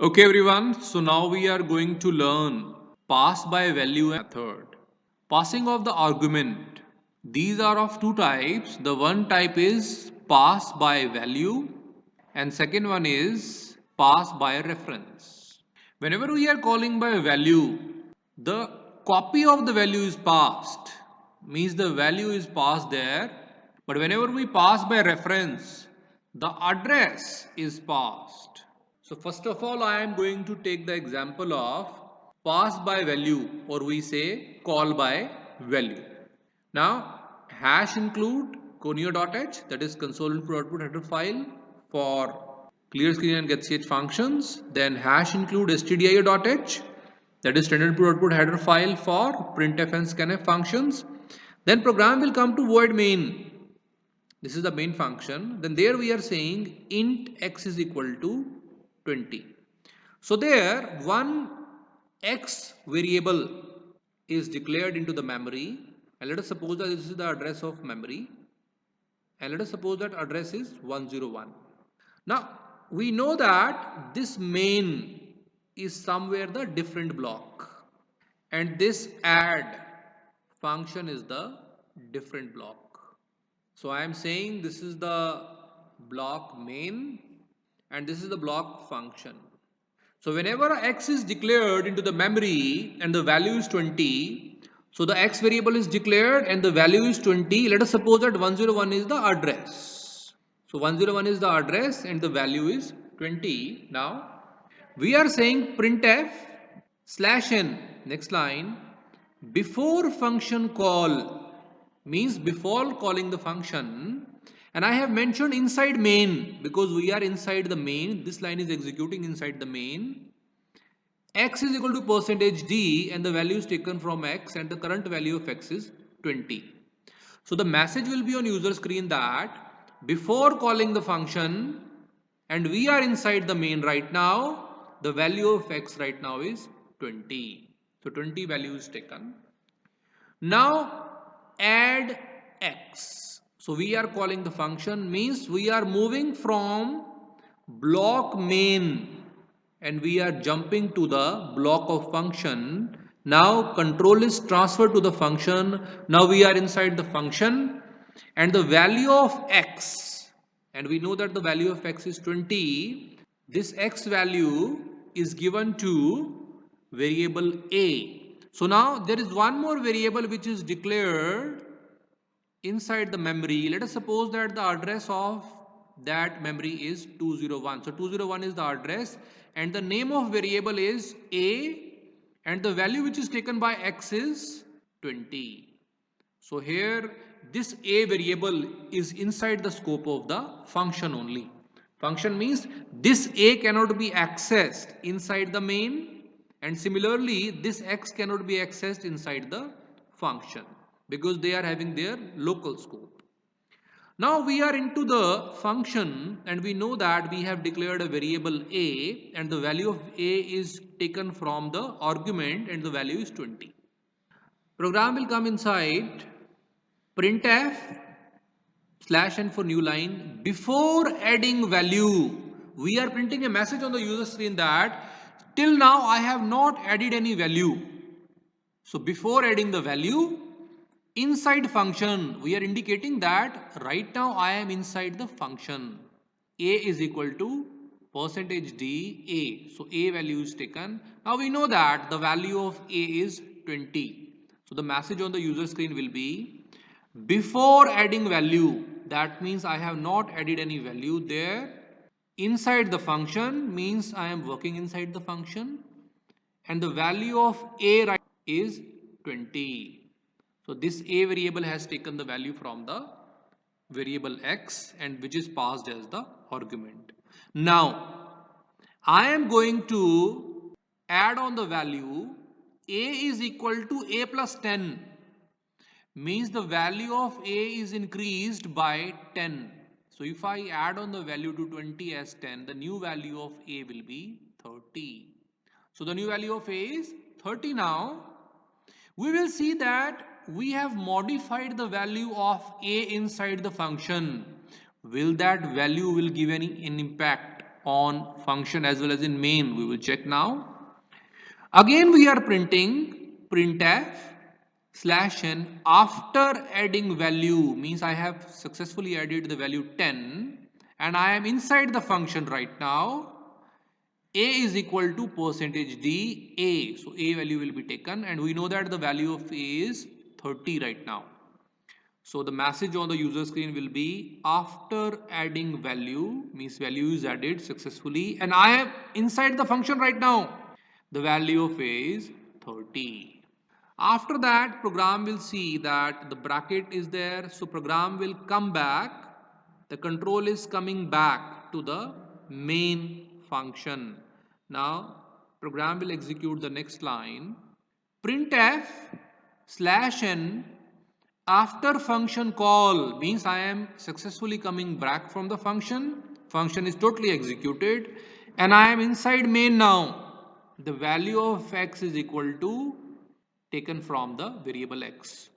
Okay everyone, so now we are going to learn pass by value method. Passing of the argument. These are of two types. The one type is pass by value and second one is pass by reference. Whenever we are calling by value, the copy of the value is passed, means the value is passed there, but whenever we pass by reference, the address is passed. So first of all, I am going to take the example of pass by value, or we say call by value. Now hash include conio.h, that is console input output header file for clear screen and getch functions. Then hash include stdio.h, that is standard input output header file for printf and scanf functions. Then program will come to void main. This is the main function. Then there we are saying int x is equal to 20. So there one x variable is declared into the memory, and let us suppose that this is the address of memory, and let us suppose that address is 101. Now we know that this main is somewhere the different block, and this add function is the different block. So I am saying this is the block main and this is the block function. So whenever x is declared into the memory and the value is 20, so the x variable is declared and the value is 20. Let us suppose that 101 is the address. So 101 is the address and the value is 20. Now we are saying printf slash n, next line, before function call, means before calling the function, and I have mentioned inside main because we are inside the main. This line is executing inside the main. X is equal to percentage %d and the value is taken from x and the current value of x is 20. So the message will be on user screen that before calling the function, and we are inside the main right now, the value of x right now is 20. So 20 value is taken. Now add x. So we are calling the function, means we are moving from block main and we are jumping to the block of function. Now control is transferred to the function. Now we are inside the function and the value of x, and we know that the value of x is 20. This x value is given to variable a. So now there is one more variable which is declared inside the memory. Let us suppose that the address of that memory is 201. So 201 is the address and the name of variable is a and the value which is taken by x is 20. So here this a variable is inside the scope of the function only. Function means this a cannot be accessed inside the main, and similarly this x cannot be accessed inside the function because they are having their local scope. Now we are into the function and we know that we have declared a variable a and the value of a is taken from the argument and the value is 20. Program will come inside printf slash n for new line. Before adding value, we are printing a message on the user screen that till now I have not added any value. So before adding the value, inside function, we are indicating that right now I am inside the function. A is equal to percentage %d a. So a value is taken. Now we know that the value of a is 20. So the message on the user screen will be before adding value. That means I have not added any value there. Inside the function means I am working inside the function and the value of a right is 20. So this a variable has taken the value from the variable x and which is passed as the argument. Now I am going to add on the value a is equal to a plus 10, means the value of a is increased by 10. So if I add on the value to 20 as 10, the new value of a will be 30. So the new value of a is 30 now. We will see that we have modified the value of a inside the function. Will that value will give an impact? on function as well as in main. We will check now. Again we are printing printf slash n after adding value, means I have successfully added the value 10 and I am inside the function right now. A is equal to percentage D A. So A value will be taken and we know that the value of A is 30 right now. So the message on the user screen will be after adding value, means value is added successfully and I am inside the function right now. The value of A is 30. After that program will see that the bracket is there. So program will come back. The control is coming back to the main function. Now program will execute the next line. Printf slash n after function call, means I am successfully coming back from the function. Function is totally executed and I am inside main now. The value of x is equal to taken from the variable x.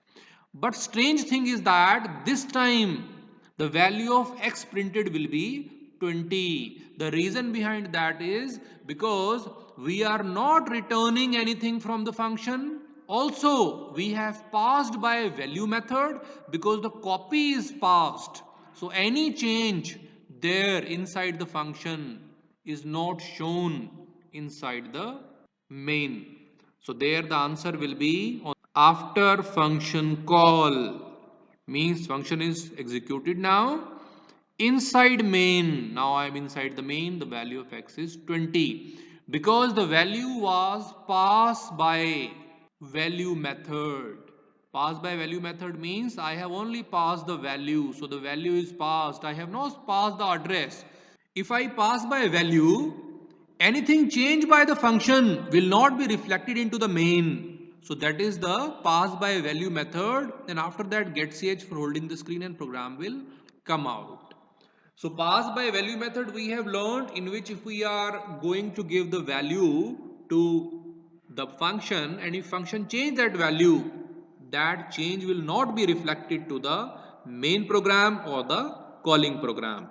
But strange thing is that this time the value of x printed will be 20. The reason behind that is because we are not returning anything from the function. Also, we have passed by value method because the copy is passed. So any change there inside the function is not shown inside the main. So there the answer will be on after function call, means function is executed now. Inside main, now I am inside the main, the value of x is 20 because the value was passed by value method. Passed by value method means I have only passed the value. So the value is passed. I have not passed the address. If I pass by value, anything changed by the function will not be reflected into the main. So that is the pass by value method, and after that getch for holding the screen and program will come out. So pass by value method we have learned, in which if we are going to give the value to the function and if function change that value, that change will not be reflected to the main program or the calling program.